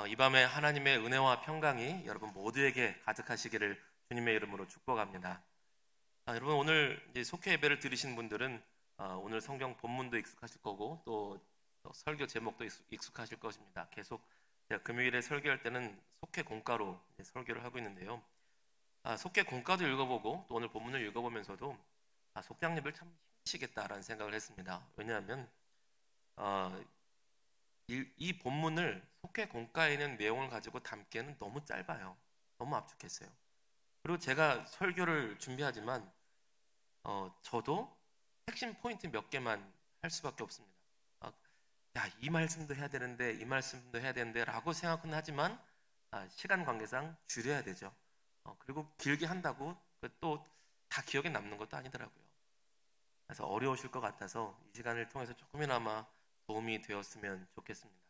이 밤에 하나님의 은혜와 평강이 여러분 모두에게 가득하시기를 주님의 이름으로 축복합니다. 여러분 오늘 이제 속회 예배를 들으신 분들은 오늘 성경 본문도 익숙하실 거고 또 설교 제목도 익숙하실 것입니다. 계속 제가 금요일에 설교할 때는 속회 공가로 설교를 하고 있는데요. 속회 공가도 읽어보고 또 오늘 본문을 읽어보면서도 속장 예배를 참 힘드시겠다라는 생각을 했습니다. 왜냐하면 이 본문을 속회 공가에 있는 내용을 가지고 담기에는 너무 짧아요. 너무 압축했어요. 그리고 제가 설교를 준비하지만 저도 핵심 포인트 몇 개만 할 수밖에 없습니다. 이 말씀도 해야 되는데 이 말씀도 해야 되는데 라고 생각은 하지만 시간 관계상 줄여야 되죠. 그리고 길게 한다고 또 다 기억에 남는 것도 아니더라고요. 그래서 어려우실 것 같아서 이 시간을 통해서 조금이나마 도움이 되었으면 좋겠습니다.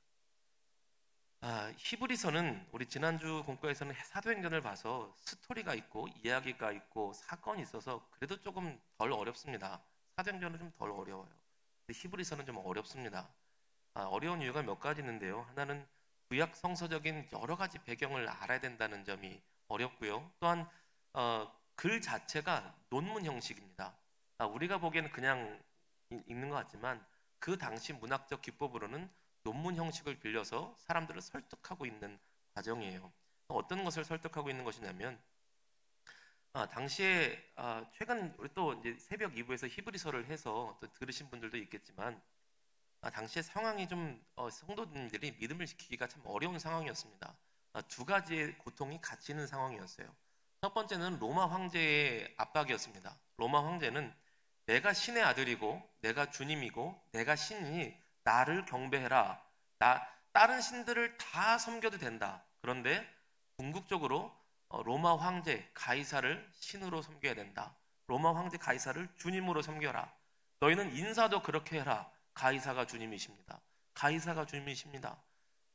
히브리서는 우리 지난주 공과에서는 사도행전을 봐서 스토리가 있고 이야기가 있고 사건이 있어서 그래도 조금 덜 어렵습니다. 사도행전은 좀 덜 어려워요. 근데 히브리서는 좀 어렵습니다. 어려운 이유가 몇 가지 있는데요. 하나는 구약 성서적인 여러 가지 배경을 알아야 된다는 점이 어렵고요. 또한 글 자체가 논문 형식입니다. 우리가 보기에는 그냥 읽는 것 같지만 그 당시 문학적 기법으로는 논문 형식을 빌려서 사람들을 설득하고 있는 과정이에요. 어떤 것을 설득하고 있는 것이냐면 당시에 최근 우리 또 이제 새벽 2부에서 히브리서를 해서 또 들으신 분들도 있겠지만 당시에 상황이 좀 성도님들이 믿음을 지키기가 참 어려운 상황이었습니다. 두 가지의 고통이 같이 있는 상황이었어요. 첫 번째는 로마 황제의 압박이었습니다. 로마 황제는 내가 신의 아들이고 내가 주님이고 내가 신이니 나를 경배해라. 다른 신들을 다 섬겨도 된다. 그런데 궁극적으로 로마 황제 가이사를 신으로 섬겨야 된다. 로마 황제 가이사를 주님으로 섬겨라. 너희는 인사도 그렇게 해라. 가이사가 주님이십니다. 가이사가 주님이십니다.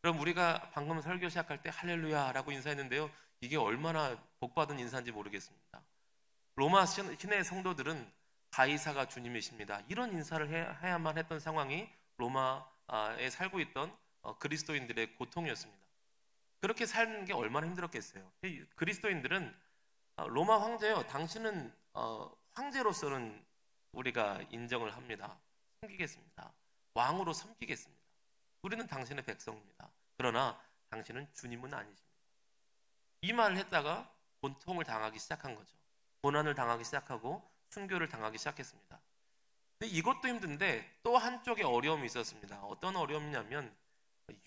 그럼 우리가 방금 설교 시작할 때 할렐루야라고 인사했는데요. 이게 얼마나 복받은 인사인지 모르겠습니다. 로마 신의 성도들은 가이사가 주님이십니다. 이런 인사를 해야만 했던 상황이 로마에 살고 있던 그리스도인들의 고통이었습니다. 그렇게 사는 게 얼마나 힘들었겠어요. 그리스도인들은 로마 황제요. 당신은 황제로서는 우리가 인정을 합니다. 섬기겠습니다. 왕으로 섬기겠습니다. 우리는 당신의 백성입니다. 그러나 당신은 주님은 아니십니다. 이 말을 했다가 고통을 당하기 시작한 거죠. 고난을 당하기 시작하고 순교를 당하기 시작했습니다. 근데 이것도 힘든데 또 한쪽에 어려움이 있었습니다. 어떤 어려움이냐면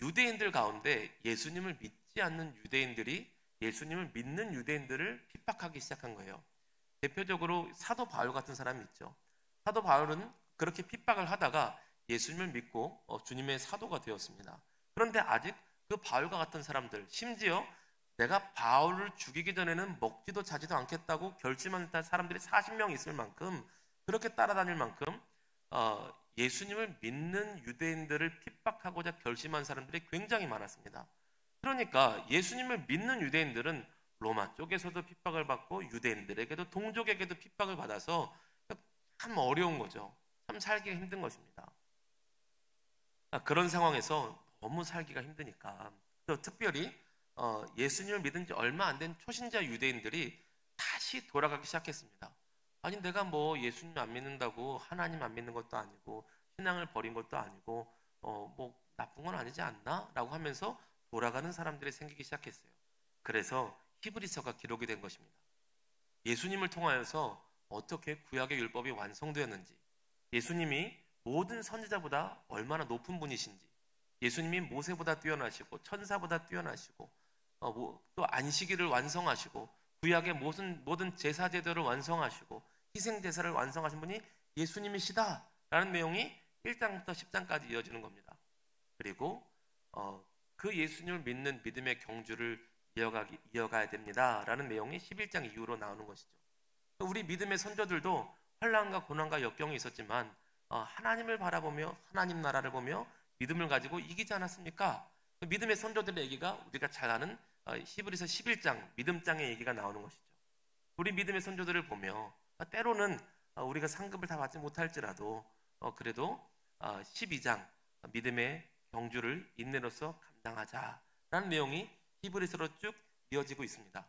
유대인들 가운데 예수님을 믿지 않는 유대인들이 예수님을 믿는 유대인들을 핍박하기 시작한 거예요. 대표적으로 사도 바울 같은 사람이 있죠. 사도 바울은 그렇게 핍박을 하다가 예수님을 믿고 주님의 사도가 되었습니다. 그런데 아직 그 바울과 같은 사람들, 심지어 내가 바울을 죽이기 전에는 먹지도 자지도 않겠다고 결심한 사람들이 40명 있을 만큼 그렇게 따라다닐 만큼 예수님을 믿는 유대인들을 핍박하고자 결심한 사람들이 굉장히 많았습니다. 그러니까 예수님을 믿는 유대인들은 로마 쪽에서도 핍박을 받고 유대인들에게도 동족에게도 핍박을 받아서 참 어려운 거죠. 참 살기가 힘든 것입니다. 그런 상황에서 너무 살기가 힘드니까 또 특별히 예수님을 믿은 지 얼마 안 된 초신자 유대인들이 다시 돌아가기 시작했습니다. 아니 내가 뭐 예수님 안 믿는다고 하나님 안 믿는 것도 아니고 신앙을 버린 것도 아니고 뭐 나쁜 건 아니지 않나? 라고 하면서 돌아가는 사람들이 생기기 시작했어요. 그래서 히브리서가 기록이 된 것입니다. 예수님을 통하여서 어떻게 구약의 율법이 완성되었는지, 예수님이 모든 선지자보다 얼마나 높은 분이신지, 예수님이 모세보다 뛰어나시고 천사보다 뛰어나시고 또 안식일을 완성하시고 구약의 모든 제사 제도를 완성하시고 희생 제사를 완성하신 분이 예수님이시다라는 내용이 1장부터 10장까지 이어지는 겁니다. 그리고 그 예수님을 믿는 믿음의 경주를 이어가야 됩니다라는 내용이 11장 이후로 나오는 것이죠. 우리 믿음의 선조들도 환난과 고난과 역경이 있었지만 하나님을 바라보며 하나님 나라를 보며 믿음을 가지고 이기지 않았습니까? 믿음의 선조들의 얘기가 우리가 잘 아는 히브리서 11장 믿음장의 얘기가 나오는 것이죠. 우리 믿음의 선조들을 보며 때로는 우리가 상급을 다 받지 못할지라도 그래도 12장 믿음의 경주를 인내로서 감당하자 라는 내용이 히브리서로 쭉 이어지고 있습니다.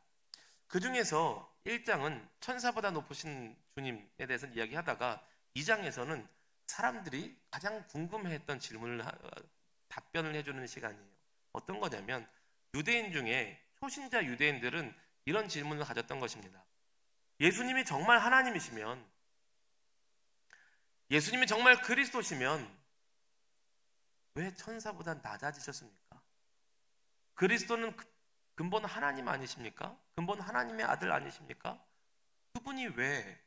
그 중에서 1장은 천사보다 높으신 주님에 대해서 이야기하다가 2장에서는 사람들이 가장 궁금해했던 질문을 답변을 해주는 시간이에요. 어떤 거냐면 유대인 중에 초신자 유대인들은 이런 질문을 가졌던 것입니다. 예수님이 정말 하나님이시면, 예수님이 정말 그리스도시면 왜 천사보다 낮아지셨습니까? 그리스도는 근본 하나님 아니십니까? 근본 하나님의 아들 아니십니까? 그분이 왜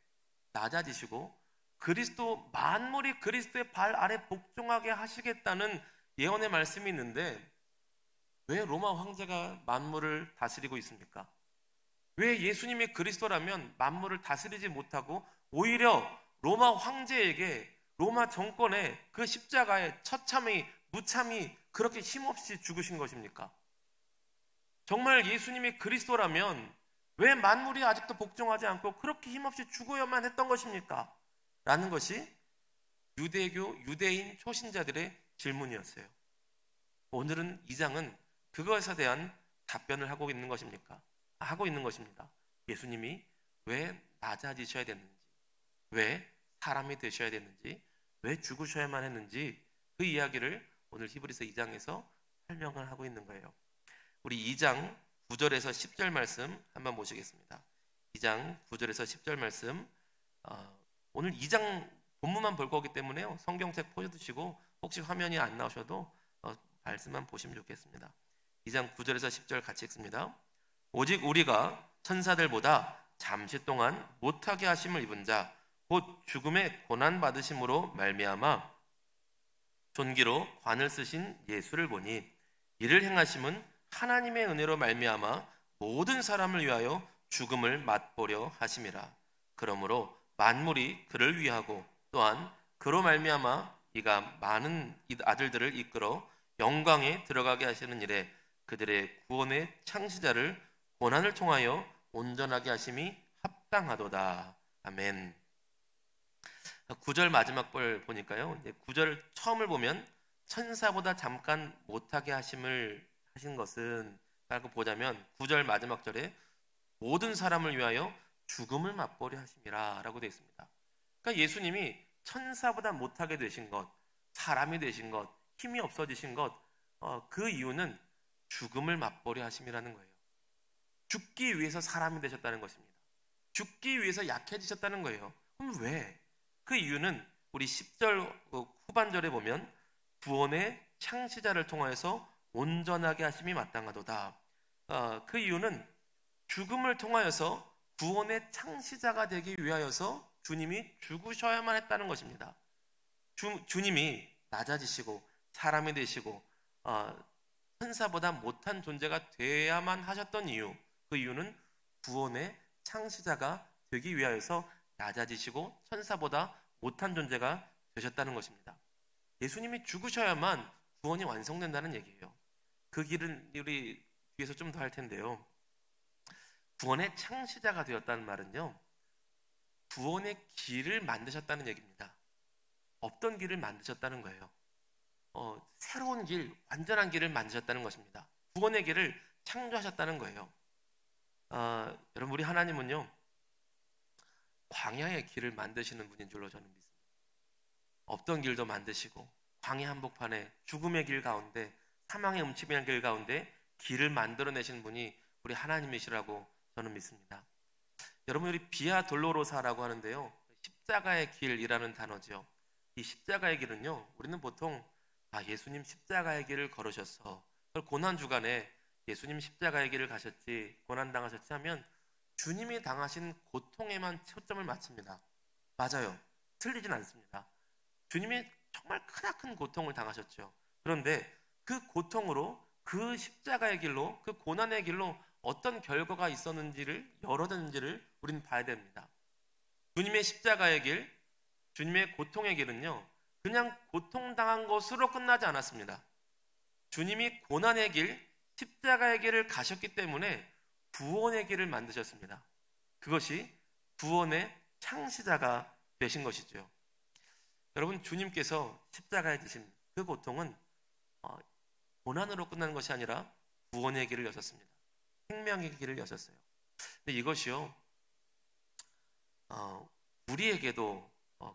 낮아지시고 그리스도 만물이 그리스도의 발 아래 복종하게 하시겠다는 예언의 말씀이 있는데 왜 로마 황제가 만물을 다스리고 있습니까? 왜 예수님이 그리스도라면 만물을 다스리지 못하고 오히려 로마 황제에게, 로마 정권에 그 십자가의 처참히 무참히 그렇게 힘없이 죽으신 것입니까? 정말 예수님이 그리스도라면 왜 만물이 아직도 복종하지 않고 그렇게 힘없이 죽어야만 했던 것입니까? 라는 것이 유대인 초신자들의 질문이었어요. 오늘은 2장은 그것에 대한 답변을 하고 있는 것입니다. 예수님이 왜 낮아지셔야 됐는지, 왜 사람이 되셔야 됐는지, 왜 죽으셔야만 했는지 그 이야기를 오늘 히브리서 2장에서 설명을 하고 있는 거예요. 우리 2장 9절에서 10절 말씀 한번 보시겠습니다. 2장 9절에서 10절 말씀, 오늘 2장 본문만 볼 거기 때문에요. 성경책 펴두시고 혹시 화면이 안 나오셔도 말씀만 보시면 좋겠습니다. 2장 9절에서 10절 같이 읽습니다. 오직 우리가 천사들보다 잠시 동안 못하게 하심을 입은 자 곧 죽음의 고난 받으심으로 말미암아 존귀로 관을 쓰신 예수를 보니 이를 행하심은 하나님의 은혜로 말미암아 모든 사람을 위하여 죽음을 맛보려 하심이라. 그러므로 만물이 그를 위하고 또한 그로 말미암아 이가 많은 아들들을 이끌어 영광에 들어가게 하시는 일에 그들의 구원의 창시자를 고난을 통하여 온전하게 하심이 합당하도다. 아멘. 9절 마지막 걸 보니까요. 이제 9절 처음을 보면 천사보다 잠깐 못하게 하신 것은 라고 보자면 9절 마지막 절에 모든 사람을 위하여 죽음을 맛보려 하심이라 라고 되어 있습니다. 그러니까 예수님이 천사보다 못하게 되신 것, 사람이 되신 것, 힘이 없어지신 것, 그 이유는 죽음을 맛보려 하심이라는 거예요. 죽기 위해서 사람이 되셨다는 것입니다. 죽기 위해서 약해지셨다는 거예요. 그럼 왜? 그 이유는 우리 10절 후반절에 보면 구원의 창시자를 통하여서 온전하게 하심이 마땅하도다. 그 이유는 죽음을 통하여서 구원의 창시자가 되기 위하여서 주님이 죽으셔야만 했다는 것입니다. 주님이 낮아지시고 사람이 되시고 천사보다 못한 존재가 돼야만 하셨던 이유, 그 이유는 구원의 창시자가 되기 위하여서 낮아지시고 천사보다 못한 존재가 되셨다는 것입니다. 예수님이 죽으셔야만 구원이 완성된다는 얘기예요. 그 길은 우리 뒤에서 좀 더 할 텐데요. 구원의 창시자가 되었다는 말은요, 구원의 길을 만드셨다는 얘기입니다. 없던 길을 만드셨다는 거예요. 새로운 길, 완전한 길을 만드셨다는 것입니다. 구원의 길을 창조하셨다는 거예요. 여러분, 우리 하나님은요, 광야의 길을 만드시는 분인 줄로 저는 믿습니다. 없던 길도 만드시고 광야 한복판에 죽음의 길 가운데, 사망의 음침한 길 가운데 길을 만들어내시는 분이 우리 하나님이시라고 저는 믿습니다. 여러분, 우리 비아 돌로로사라고 하는데요, 십자가의 길이라는 단어죠. 이 십자가의 길은요, 우리는 보통 예수님 십자가의 길을 걸으셨어, 고난 주간에 예수님 십자가의 길을 가셨지, 고난 당하셨지 하면 주님이 당하신 고통에만 초점을 맞춥니다. 맞아요. 틀리진 않습니다. 주님이 정말 크나큰 고통을 당하셨죠. 그런데 그 고통으로, 그 십자가의 길로, 그 고난의 길로 어떤 결과가 있었는지를, 열어졌는지를 우리는 봐야 됩니다. 주님의 십자가의 길, 주님의 고통의 길은요, 그냥 고통당한 것으로 끝나지 않았습니다. 주님이 고난의 길, 십자가의 길을 가셨기 때문에 구원의 길을 만드셨습니다. 그것이 구원의 창시자가 되신 것이죠. 여러분, 주님께서 십자가에 지신 그 고통은 고난으로 끝나는 것이 아니라 구원의 길을 여셨습니다. 생명의 길을 여셨어요. 근데 이것이요, 우리에게도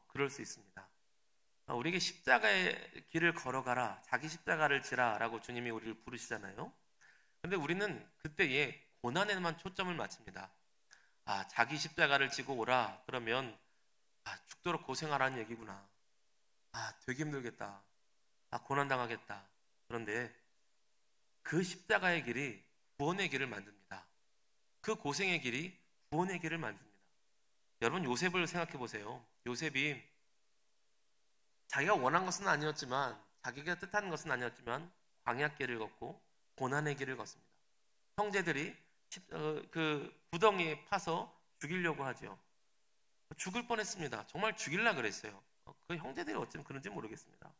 그럴 수 있습니다. 우리에게 십자가의 길을 걸어가라, 자기 십자가를 지라 라고 주님이 우리를 부르시잖아요. 근데 우리는 그때에 고난에만 초점을 맞춥니다. 자기 십자가를 지고 오라 그러면 죽도록 고생하라는 얘기구나. 되게 힘들겠다. 고난당하겠다. 그런데 그 십자가의 길이 구원의 길을 만듭니다. 그 고생의 길이 구원의 길을 만듭니다. 여러분, 요셉을 생각해 보세요. 요셉이 자기가 원한 것은 아니었지만, 자기가 뜻하는 것은 아니었지만 광야길을 걷고 고난의 길을 걷습니다. 형제들이 그 구덩이에 파서 죽이려고 하죠. 죽을 뻔했습니다. 정말 죽일라 그랬어요. 그 형제들이 어쩌면 그런지 모르겠습니다.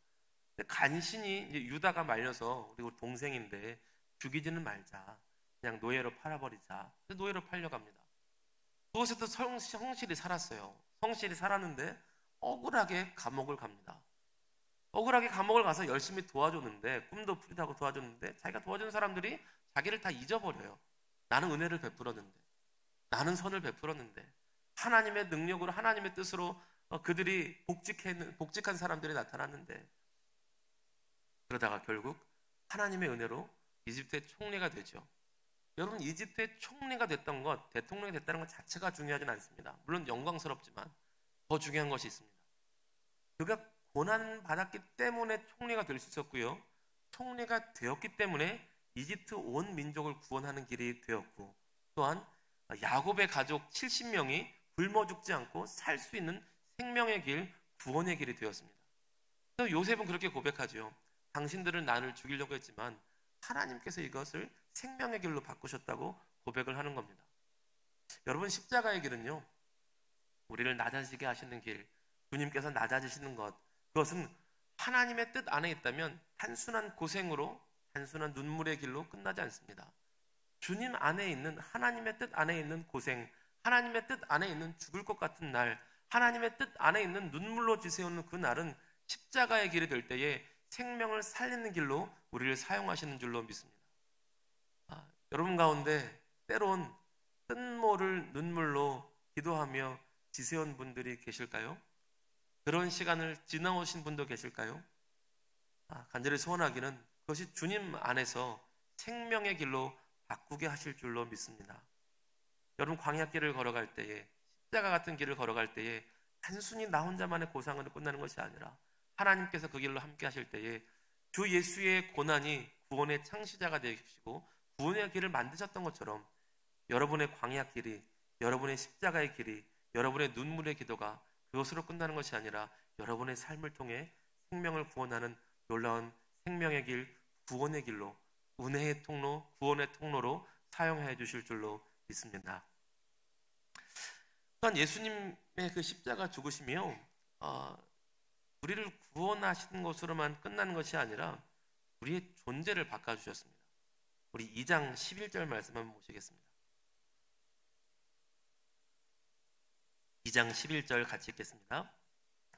근데 간신히 이제 유다가 말려서 우리 동생인데 죽이지는 말자, 그냥 노예로 팔아버리자. 노예로 팔려갑니다. 그곳에도 성실히 살았어요. 성실히 살았는데 억울하게 감옥을 갑니다. 억울하게 감옥을 가서 열심히 도와줬는데, 꿈도 풀이하고 도와줬는데, 자기가 도와준 사람들이 자기를 다 잊어버려요. 나는 은혜를 베풀었는데, 나는 선을 베풀었는데, 하나님의 능력으로, 하나님의 뜻으로 그들이 복직한 사람들이 나타났는데, 그러다가 결국 하나님의 은혜로 이집트의 총리가 되죠. 여러분, 이집트의 총리가 됐던 것, 대통령이 됐다는 것 자체가 중요하진 않습니다. 물론 영광스럽지만 더 중요한 것이 있습니다. 그가 고난 받았기 때문에 총리가 될 수 있었고요, 총리가 되었기 때문에 이집트 온 민족을 구원하는 길이 되었고, 또한 야곱의 가족 70명이 굶어 죽지 않고 살 수 있는 생명의 길, 구원의 길이 되었습니다. 그래서 요셉은 그렇게 고백하죠. 당신들은 나를 죽이려고 했지만 하나님께서 이것을 생명의 길로 바꾸셨다고 고백을 하는 겁니다. 여러분, 십자가의 길은요, 우리를 낮아지게 하시는 길, 주님께서 낮아지시는 것, 그것은 하나님의 뜻 안에 있다면 단순한 고생으로, 단순한 눈물의 길로 끝나지 않습니다. 주님 안에 있는, 하나님의 뜻 안에 있는 고생, 하나님의 뜻 안에 있는 죽을 것 같은 날, 하나님의 뜻 안에 있는 눈물로 지새우는 그 날은 십자가의 길이 될 때에 생명을 살리는 길로 우리를 사용하시는 줄로 믿습니다. 여러분 가운데 때론 뜬모를 눈물로 기도하며 지새운 분들이 계실까요? 그런 시간을 지나오신 분도 계실까요? 간절히 소원하기는 그것이 주님 안에서 생명의 길로 바꾸게 하실 줄로 믿습니다. 여러분, 광야길을 걸어갈 때에, 십자가 같은 길을 걸어갈 때에 단순히 나 혼자만의 고상으로 끝나는 것이 아니라 하나님께서 그 길로 함께 하실 때에 주 예수의 고난이 구원의 창시자가 되시고 구원의 길을 만드셨던 것처럼 여러분의 광야길이, 여러분의 십자가의 길이, 여러분의 눈물의 기도가 그것으로 끝나는 것이 아니라 여러분의 삶을 통해 생명을 구원하는 놀라운 생명의 길, 구원의 길로, 은혜의 통로, 구원의 통로로 사용해 주실 줄로 믿습니다. 또한 예수님의 그 십자가 죽으심이요, 우리를 구원하시는 것으로만 끝나는 것이 아니라 우리의 존재를 바꿔주셨습니다. 우리 2장 11절 말씀 한번 보시겠습니다. 2장 11절 같이 읽겠습니다.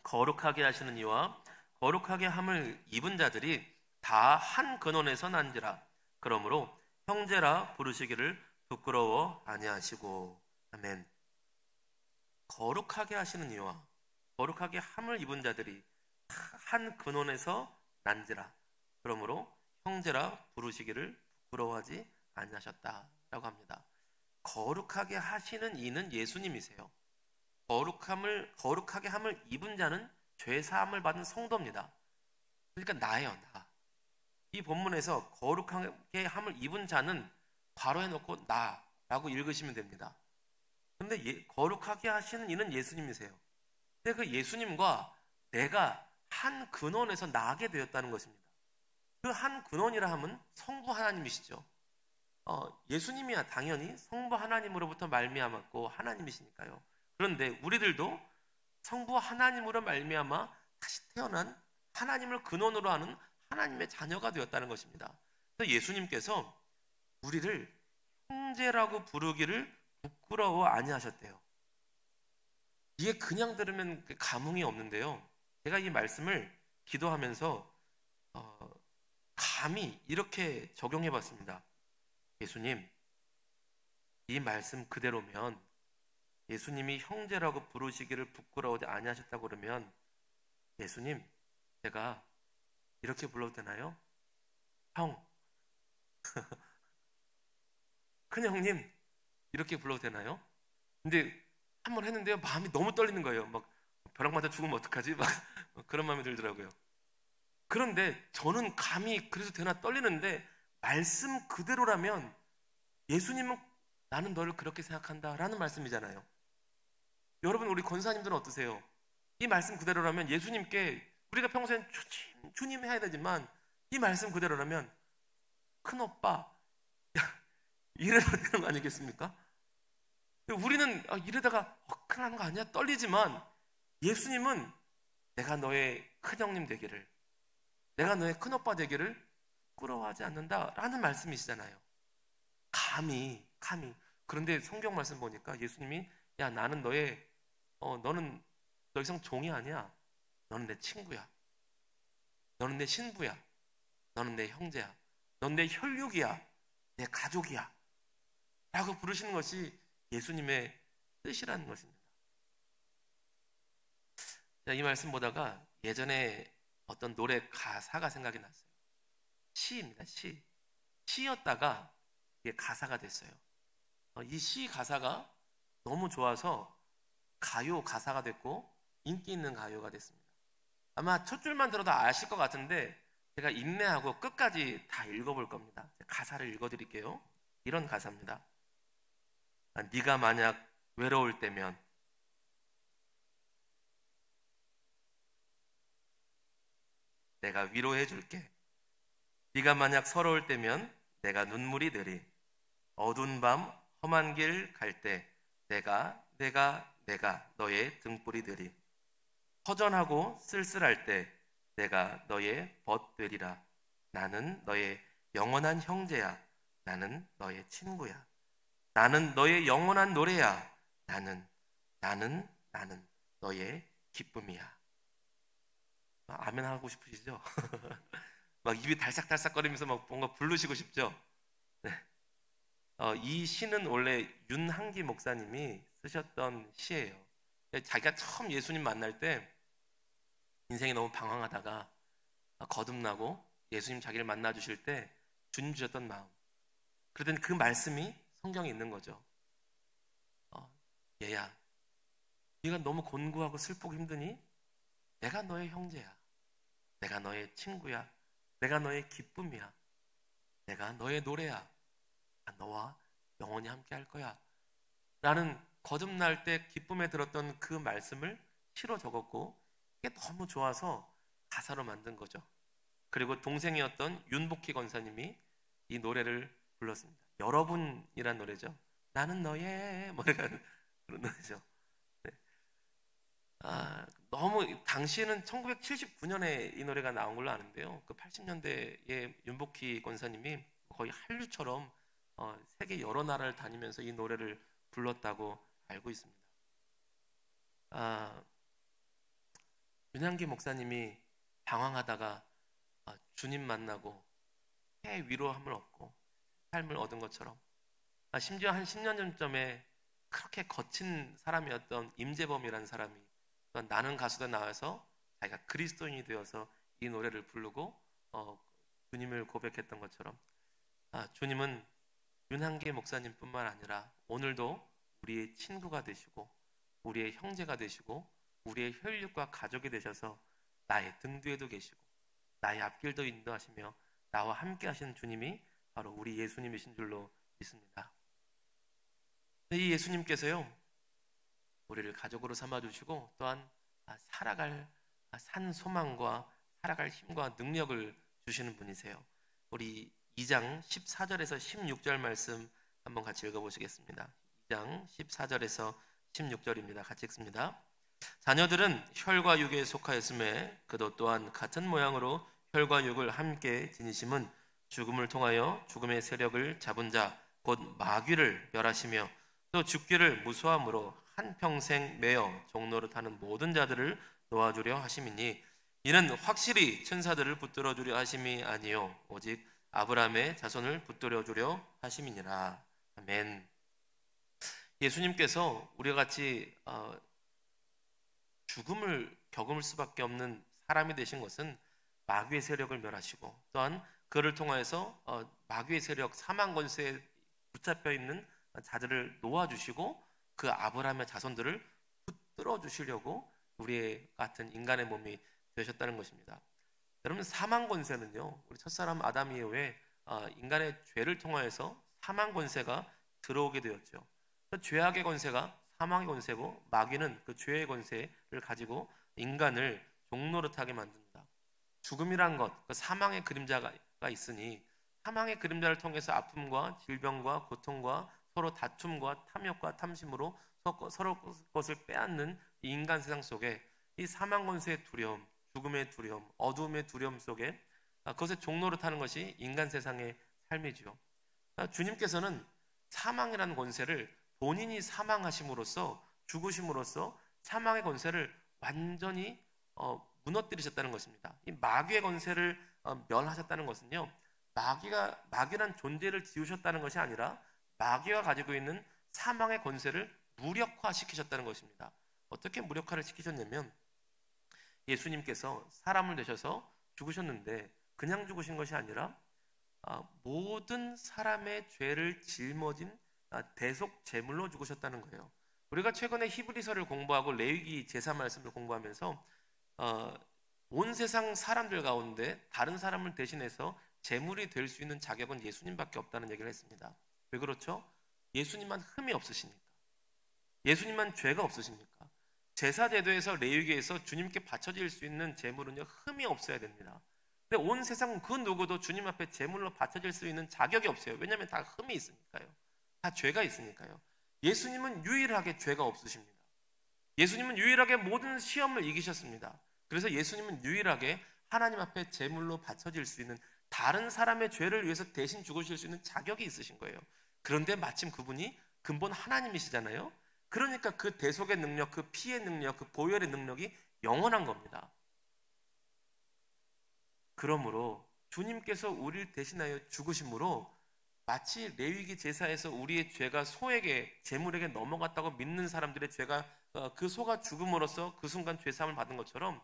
거룩하게 하시는 이와 거룩하게 함을 입은 자들이 다 한 근원에서 난지라. 그러므로 형제라 부르시기를 부끄러워 아니하시고. 아멘. 거룩하게 하시는 이와 거룩하게 함을 입은 자들이 한 근원에서 난지라. 그러므로 형제라 부르시기를 부끄러워하지 아니하셨다라고 합니다. 거룩하게 하시는 이는 예수님이세요. 거룩하게 함을 입은 자는 죄 사함을 받은 성도입니다. 그러니까 나예요, 나. 이 본문에서 거룩하게 함을 입은 자는 괄호해 놓고 나라고 읽으시면 됩니다. 그런데 거룩하게 하시는 이는 예수님이세요. 근데 그 예수님과 내가 한 근원에서 나게 되었다는 것입니다. 그 한 근원이라 함은 성부 하나님이시죠. 예수님이야 당연히 성부 하나님으로부터 말미암았고 하나님이시니까요. 그런데 우리들도 성부 하나님으로 말미암아 다시 태어난 하나님을 근원으로 하는 하나님의 자녀가 되었다는 것입니다. 그래서 예수님께서 우리를 형제라고 부르기를 부끄러워 아니하셨대요. 이게 그냥 들으면 감흥이 없는데요. 제가 이 말씀을 기도하면서 감히 이렇게 적용해 봤습니다. 예수님, 이 말씀 그대로면 예수님이 형제라고 부르시기를 부끄러워하지 아니하셨다고 그러면 예수님, 제가 이렇게 불러도 되나요? 형, 큰 형님, 이렇게 불러도 되나요? 근데 한 번 했는데요, 마음이 너무 떨리는 거예요. 막 벼락 맞아 죽으면 어떡하지? 막 그런 마음이 들더라고요. 그런데 저는 감히 그래도 되나 떨리는데 말씀 그대로라면 예수님은 나는 너를 그렇게 생각한다 라는 말씀이잖아요. 여러분, 우리 권사님들은 어떠세요? 이 말씀 그대로라면 예수님께 우리가 평소엔 주님 해야 되지만 이 말씀 그대로라면 큰오빠, 야, 이래도 되는 거 아니겠습니까? 우리는 이러다가 큰일 나는 거 아니야? 떨리지만 예수님은 내가 너의 큰형님 되기를, 내가 너의 큰오빠 되기를 부끄러워하지 않는다 라는 말씀이시잖아요. 감히. 그런데 성경 말씀 보니까 예수님이 야, 나는 너는 더 이상 종이 아니야. 너는 내 친구야. 너는 내 신부야. 너는 내 형제야. 넌 내 혈육이야. 내 가족이야. 라고 부르시는 것이 예수님의 뜻이라는 것입니다. 이 말씀 보다가 예전에 어떤 노래 가사가 생각이 났어요. 시입니다. 시였다가 이게 가사가 됐어요. 이 시 가사가 너무 좋아서 가요 가사가 됐고 인기 있는 가요가 됐습니다. 아마 첫 줄만 들어도 아실 것 같은데 제가 인내하고 끝까지 다 읽어볼 겁니다. 가사를 읽어드릴게요. 이런 가사입니다. 네가 만약 외로울 때면 내가 위로해 줄게. 네가 만약 서러울 때면 내가 눈물이 내리. 어두운 밤 험한 길 갈 때 내가 너의 등불이 되리. 허전하고 쓸쓸할 때 내가 너의 벗 되리라. 나는 너의 영원한 형제야. 나는 너의 친구야. 나는 너의 영원한 노래야. 나는 너의 기쁨이야. 아멘 하고 싶으시죠? 막 입이 달싹달싹거리면서 막 뭔가 부르시고 싶죠? 네. 이 시는 원래 윤한기 목사님이 쓰셨던 시예요. 자기가 처음 예수님 만날 때 인생이 너무 방황하다가 거듭나고 예수님 자기를 만나 주실 때 주님 주셨던 마음, 그러더니 그 말씀이 성경에 있는 거죠. 얘야, 네가 너무 곤고하고 슬프고 힘드니 내가 너의 형제야. 내가 너의 친구야. 내가 너의 기쁨이야. 내가 너의 노래야. 너와 영원히 함께 할 거야. 라는 거듭날 때 기쁨에 들었던 그 말씀을 시로 적었고 이게 너무 좋아서 가사로 만든 거죠. 그리고 동생이었던 윤복희 권사님이 이 노래를 불렀습니다. 여러분이란 노래죠. 나는 너의 뭐래가 그런 노래죠. 네. 너무 당시에는 1979년에 이 노래가 나온 걸로 아는데요. 그 80년대에 윤복희 권사님이 거의 한류처럼 세계 여러 나라를 다니면서 이 노래를 불렀다고 알고 있습니다. 윤한기 목사님이 방황하다가 주님 만나고 위로함을 얻고 삶을 얻은 것처럼 심지어 한 10년 전쯤에 그렇게 거친 사람이었던 임재범이라는 사람이 나는 가수다 나와서 자기가 그리스도인이 되어서 이 노래를 부르고 주님을 고백했던 것처럼 주님은 윤한기 목사님뿐만 아니라 오늘도 우리의 친구가 되시고 우리의 형제가 되시고 우리의 혈육과 가족이 되셔서 나의 등 뒤에도 계시고 나의 앞길도 인도하시며 나와 함께 하시는 주님이 바로 우리 예수님이신 줄로 믿습니다. 이 예수님께서요, 우리를 가족으로 삼아주시고 또한 살아갈 산 소망과 살아갈 힘과 능력을 주시는 분이세요. 우리 2장 14절에서 16절 말씀 한번 같이 읽어보시겠습니다. 2장 14절에서 16절입니다. 같이 읽습니다. 자녀들은 혈과 육에 속하였음에 그도 또한 같은 모양으로 혈과 육을 함께 지니심은 죽음을 통하여 죽음의 세력을 잡은 자 곧 마귀를 멸하시며 또 죽기를 무수함으로 한평생 매어 종로를 타는 모든 자들을 놓아주려 하심이니 이는 확실히 천사들을 붙들어 주려 하심이 아니요 오직 아브라함의 자손을 붙들어 주려 하심이니라. 아멘. 예수님께서 우리가 같이 죽음을 겪을 수밖에 없는 사람이 되신 것은 마귀의 세력을 멸하시고, 또한 그를 통하여서 마귀의 세력, 사망 권세에 붙잡혀 있는 자들을 놓아주시고 그 아브라함의 자손들을 붙들어 주시려고 우리 같은 인간의 몸이 되셨다는 것입니다. 여러분, 사망 권세는요, 우리 첫사람 아담 이후에 인간의 죄를 통하여서 사망 권세가 들어오게 되었죠. 죄악의 권세가 사망의 권세고, 마귀는 그 죄의 권세를 가지고 인간을 종노릇하게 만듭니다. 죽음이란 것, 그 사망의 그림자가 있으니 사망의 그림자를 통해서 아픔과 질병과 고통과 서로 다툼과 탐욕과 탐심으로 서로 것을 빼앗는 이 인간 세상 속에 이 사망 권세의 두려움, 죽음의 두려움, 어두움의 두려움 속에 그것에 종노릇하는 것이 인간 세상의 삶이지요. 주님께서는 사망이라는 권세를 본인이 사망하심으로써, 죽으심으로써 사망의 권세를 완전히 무너뜨리셨다는 것입니다. 이 마귀의 권세를 멸하셨다는 것은요, 마귀란 존재를 지우셨다는 것이 아니라 마귀가 가지고 있는 사망의 권세를 무력화시키셨다는 것입니다. 어떻게 무력화를 시키셨냐면, 예수님께서 사람을 되셔서 죽으셨는데 그냥 죽으신 것이 아니라 모든 사람의 죄를 짊어진 대속 제물로 죽으셨다는 거예요. 우리가 최근에 히브리서를 공부하고 레위기 제사 말씀을 공부하면서 온 세상 사람들 가운데 다른 사람을 대신해서 제물이 될 수 있는 자격은 예수님밖에 없다는 얘기를 했습니다. 왜 그렇죠? 예수님만 흠이 없으시니까. 예수님만 죄가 없으십니까? 제사 제도에서 레위기에서 주님께 바쳐질 수 있는 제물은요, 흠이 없어야 됩니다. 근데 온 세상 그 누구도 주님 앞에 제물로 바쳐질 수 있는 자격이 없어요. 왜냐하면 다 흠이 있으니까요. 다 죄가 있으니까요. 예수님은 유일하게 죄가 없으십니다. 예수님은 유일하게 모든 시험을 이기셨습니다. 그래서 예수님은 유일하게 하나님 앞에 제물로 바쳐질 수 있는, 다른 사람의 죄를 위해서 대신 죽으실 수 있는 자격이 있으신 거예요. 그런데 마침 그분이 근본 하나님이시잖아요. 그러니까 그 대속의 능력, 그 피의 능력, 그 보혈의 능력이 영원한 겁니다. 그러므로 주님께서 우리를 대신하여 죽으심으로 마치 레위기 제사에서 우리의 죄가 소에게, 제물에게 넘어갔다고 믿는 사람들의 죄가, 그 소가 죽음으로써 그 순간 죄사함을 받은 것처럼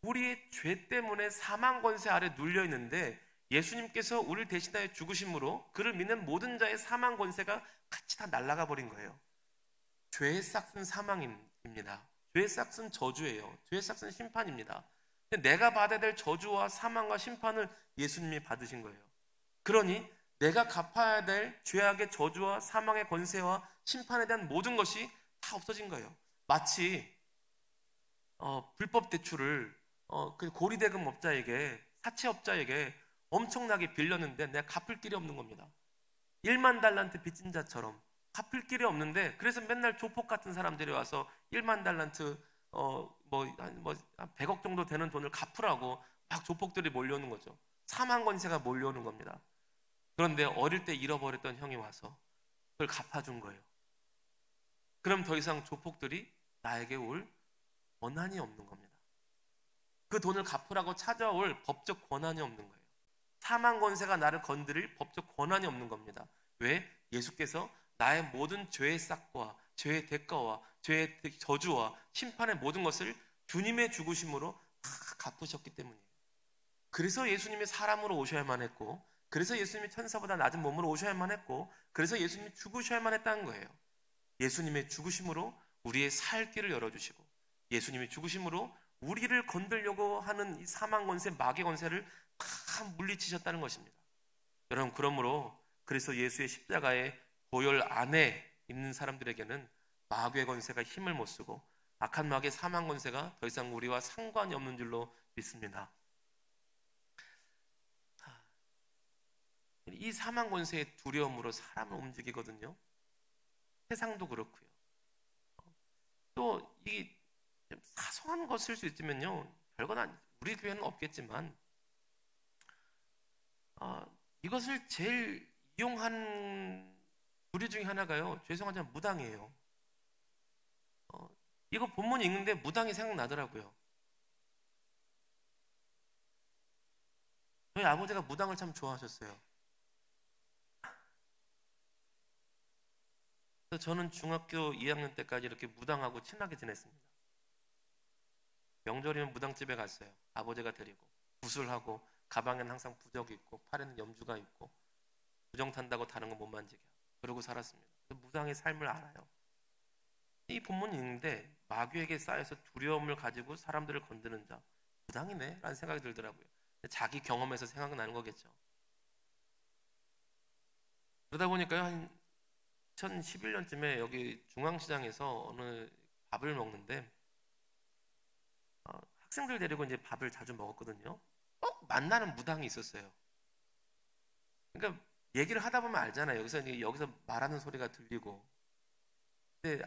우리의 죄 때문에 사망 권세 아래 눌려 있는데, 예수님께서 우리를 대신하여 죽으심으로 그를 믿는 모든 자의 사망 권세가 같이 다 날아가 버린 거예요. 죄의 싹은 사망입니다. 죄의 싹은 저주예요. 죄의 싹은 심판입니다. 근데 내가 받아야 될 저주와 사망과 심판을 예수님이 받으신 거예요. 그러니 내가 갚아야 될 죄악의 저주와 사망의 권세와 심판에 대한 모든 것이 다 없어진 거예요. 마치 불법 대출을 그 고리대금업자에게, 사채업자에게 엄청나게 빌렸는데 내가 갚을 길이 없는 겁니다. 1만 달란트 빚진 자처럼 갚을 길이 없는데, 그래서 맨날 조폭 같은 사람들이 와서 1만 달란트 한 100억 정도 되는 돈을 갚으라고 막 조폭들이 몰려오는 거죠. 사망 권세가 몰려오는 겁니다. 그런데 어릴 때 잃어버렸던 형이 와서 그걸 갚아준 거예요. 그럼 더 이상 조폭들이 나에게 올 권한이 없는 겁니다. 그 돈을 갚으라고 찾아올 법적 권한이 없는 거예요. 사망 권세가 나를 건드릴 법적 권한이 없는 겁니다. 왜? 예수께서 나의 모든 죄의 싹과 죄의 대가와 죄의 저주와 심판의 모든 것을 주님의 죽으심으로 다 갚으셨기 때문이에요. 그래서 예수님이 사람으로 오셔야만 했고, 그래서 예수님이 천사보다 낮은 몸으로 오셔야만 했고, 그래서 예수님이 죽으셔야만 했다는 거예요. 예수님의 죽으심으로 우리의 살 길을 열어주시고, 예수님의 죽으심으로 우리를 건들려고 하는 이 사망 권세, 마귀 권세를 다 물리치셨다는 것입니다. 여러분, 그러므로 그래서 예수의 십자가의 보혈 안에 있는 사람들에게는 마귀의 권세가 힘을 못 쓰고 악한 마귀의 사망 권세가 더 이상 우리와 상관이 없는 줄로 믿습니다. 이 사망 권세의 두려움으로 사람을 움직이거든요. 세상도 그렇고요. 또 이 사소한 것일 수 있지만요, 별건 우리 교회는 없겠지만 이것을 제일 이용한 부류 중에 하나가요, 죄송하지만 무당이에요. 이거 본문 읽는데 무당이 생각나더라고요. 저희 아버지가 무당을 참 좋아하셨어요. 그래서 저는 중학교 2학년 때까지 이렇게 무당하고 친하게 지냈습니다. 명절이면 무당집에 갔어요. 아버지가 데리고 구슬하고 가방에는 항상 부적이 있고 팔에는 염주가 있고 부정 탄다고 다른 거 못 만지게 하고 그러고 살았습니다. 무당의 삶을 알아요. 이 본문이 있는데 마귀에게 쌓여서 두려움을 가지고 사람들을 건드는 자 무당이네 라는 생각이 들더라고요. 자기 경험에서 생각나는 거겠죠. 그러다 보니까요, 한 2011년쯤에 여기 중앙시장에서 어느 밥을 먹는데 학생들 데리고 이제 밥을 자주 먹었거든요. 만나는 무당이 있었어요. 그러니까 얘기를 하다 보면 알잖아요. 여기서 말하는 소리가 들리고. 근데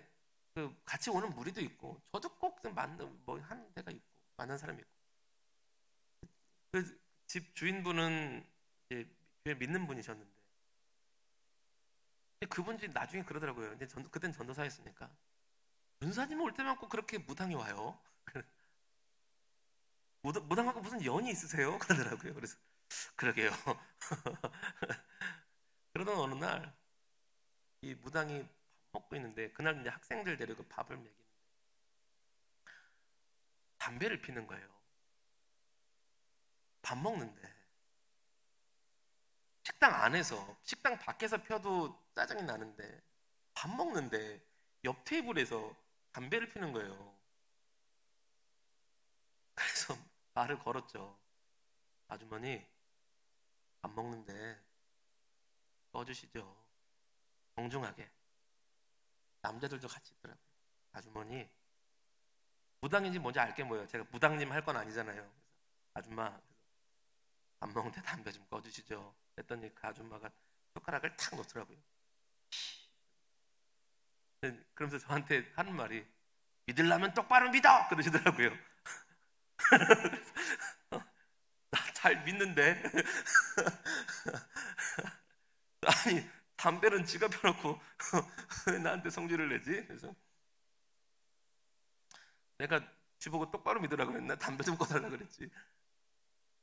그 같이 오는 무리도 있고, 저도 꼭 만난 뭐 하는 데가 있고, 만난 사람이 있고. 그 집 주인분은 이제 교회 믿는 분이셨는데, 그분이 나중에 그러더라고요. 근데 그땐 전도사였으니까 문사님 올 때만 꼭 그렇게 무당이 와요. 무당하고 무슨 연이 있으세요? 그러더라고요. 그래서 그러게요. 그러던 어느 날 이 무당이 밥 먹고 있는데 그날 이제 학생들 데리고 밥을 먹이는데 담배를 피는 거예요. 밥 먹는데 식당 안에서 식당 밖에서 펴도 짜증이 나는데 밥 먹는데 옆 테이블에서 담배를 피는 거예요. 그래서 말을 걸었죠. 아주머니 밥 먹는데 꺼주시죠. 정중하게. 남자들도 같이 있더라고요. 아주머니 무당인지 뭔지 알게 뭐예요. 제가 무당님 할 건 아니잖아요. 그래서 아줌마 밥 먹는데 담배 좀 꺼주시죠. 했더니 그 아줌마가 숟가락을 탁 놓더라고요. 그러면서 저한테 하는 말이 믿으려면 똑바로 믿어! 그러시더라고요. 나 잘 믿는데 아니 담배는 지가 펴놓고 왜 나한테 성질을 내지? 그래서 내가 쥐보고 똑바로 믿으라 그랬나? 담배 좀 꺼달라 그랬지.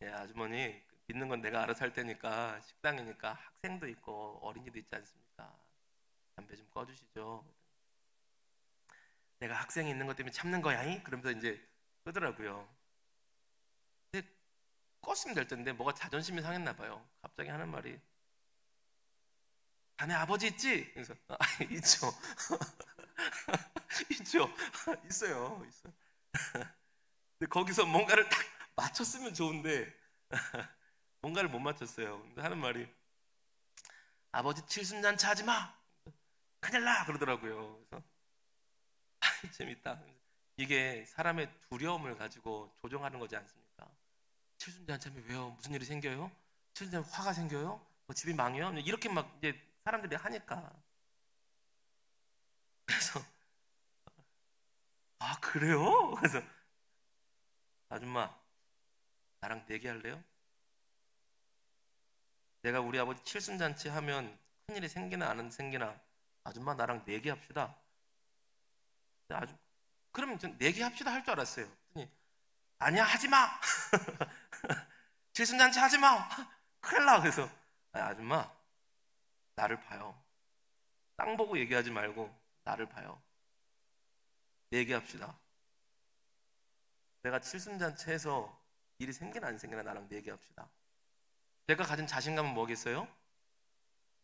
예, 아주머니 믿는 건 내가 알아서 할 테니까 식당이니까 학생도 있고 어린이도 있지 않습니까? 담배 좀 꺼주시죠. 내가 학생이 있는 것 때문에 참는 거야? 그러면서 이제 끄더라고요. 근데 껐으면 될 텐데 뭐가 자존심이 상했나 봐요. 갑자기 하는 말이 자네 아버지 있지? 그래서 있죠. 있죠. 있어요. 있어. 근데 거기서 뭔가를 딱 맞췄으면 좋은데 뭔가를 못 맞췄어요. 근데 하는 말이 아버지 칠순잔치 하지 마. 큰일 나 그러더라고요. 그래서 재밌다. 이게 사람의 두려움을 가지고 조종하는 거지 않습니까? 칠순잔치 하면 왜요? 무슨 일이 생겨요? 칠순잔치 화가 생겨요? 뭐 집이 망해요? 이렇게 막 이제 사람들이 하니까. 그래서 아 그래요? 그래서 아줌마 나랑 내기할래요? 내가 우리 아버지 칠순잔치 하면 큰일이 생기나 안 생기나 아줌마 나랑 내기합시다. 그러면 전 내기합시다 할 줄 알았어요. 아니야 하지마. 칠순잔치 하지마. 큰일 나. 그래서 아줌마 나를 봐요. 땅 보고 얘기하지 말고 나를 봐요. 내기합시다. 내가 칠순잔치해서 일이 생기나 안 생기나 나랑 내기합시다. 제가 가진 자신감은 뭐겠어요?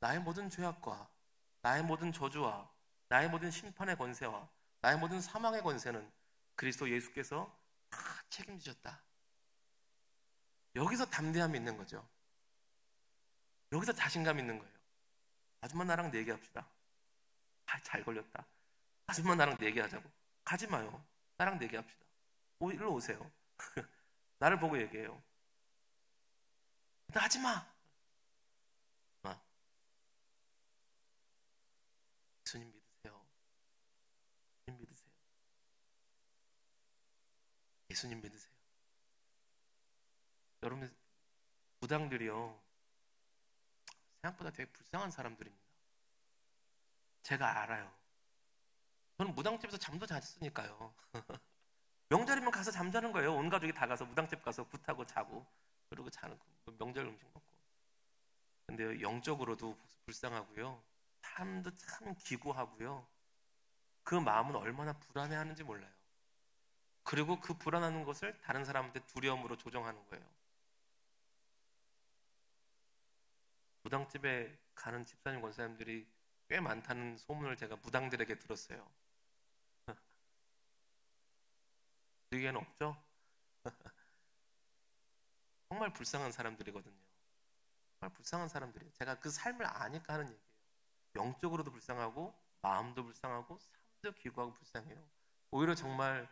나의 모든 죄악과 나의 모든 저주와 나의 모든 심판의 권세와 나의 모든 사망의 권세는 그리스도 예수께서 다 책임지셨다. 여기서 담대함이 있는 거죠. 여기서 자신감 있는 거예요. 아줌마 나랑 내기합시다. 잘 걸렸다. 아줌마 나랑 내기하자고. 가지 마요. 나랑 내기합시다. 일로 오세요. 나를 보고 얘기해요. 하지 마. 예수님 믿으세요. 예수님 믿으세요. 예수님 믿으세요. 여러분 무당들이요 생각보다 되게 불쌍한 사람들입니다. 제가 알아요. 저는 무당집에서 잠도 잤으니까요. 명절이면 가서 잠자는 거예요. 온 가족이 다 가서 무당집 가서 굿하고 자고 그리고 자는 명절 음식 먹고. 근데 영적으로도 불쌍하고요. 삶도 참 기구하고요. 그 마음은 얼마나 불안해하는지 몰라요. 그리고 그 불안한 것을 다른 사람한테 두려움으로 조정하는 거예요. 무당집에 가는 집사님 권사님들이 꽤 많다는 소문을 제가 무당들에게 들었어요. 주위에는 없죠? 정말 불쌍한 사람들이거든요. 정말 불쌍한 사람들이에요. 제가 그 삶을 아니까 하는 얘기예요. 영적으로도 불쌍하고 마음도 불쌍하고 삶도 기구하고 불쌍해요. 오히려 정말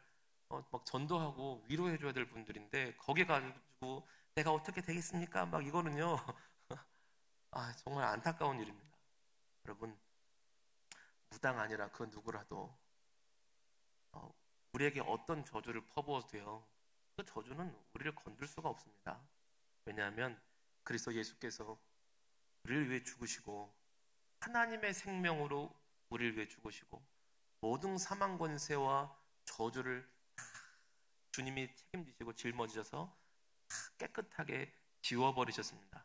막 전도하고 위로해줘야 될 분들인데 거기 가지고 내가 어떻게 되겠습니까? 막 이거는요. 정말 안타까운 일입니다. 여러분, 무당 아니라 그 누구라도 우리에게 어떤 저주를 퍼부어도요. 그 저주는 우리를 건들 수가 없습니다. 왜냐하면 그리스도 예수께서 우리를 위해 죽으시고 하나님의 생명으로 우리를 위해 죽으시고 모든 사망 권세와 저주를 다 주님이 책임지시고 짊어지셔서 다 깨끗하게 지워버리셨습니다.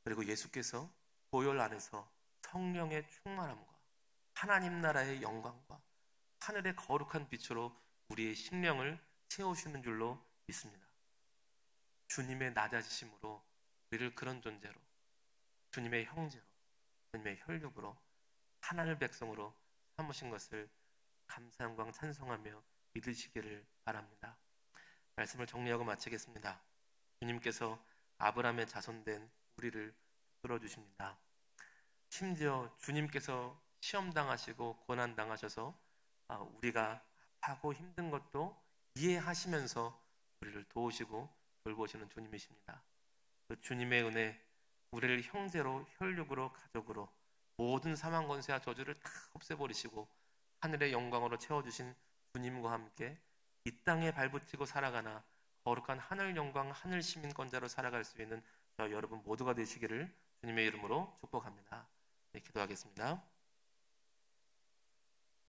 그리고 예수께서 보혈 안에서 성령의 충만함과 하나님 나라의 영광과 하늘의 거룩한 빛으로 우리의 심령을 채우시는 줄로 믿습니다. 주님의 낮아지심으로 우리를 그런 존재로, 주님의 형제로, 주님의 혈육으로, 하나님의 백성으로 삼으신 것을 감사 영광 찬송하며 믿으시기를 바랍니다. 말씀을 정리하고 마치겠습니다. 주님께서 아브라함의 자손된 우리를 끌어주십니다. 심지어 주님께서 시험당하시고 고난당하셔서 우리가 아파하고 힘든 것도 이해하시면서 우리를 도우시고 돌보시는 주님이십니다. 그 주님의 은혜, 우리를 형제로, 혈육으로, 가족으로 모든 사망 권세와 저주를 다 없애버리시고 하늘의 영광으로 채워주신 주님과 함께 이 땅에 발붙이고 살아가나 거룩한 하늘 영광, 하늘 시민권자로 살아갈 수 있는 여러분 모두가 되시기를 주님의 이름으로 축복합니다. 네, 기도하겠습니다.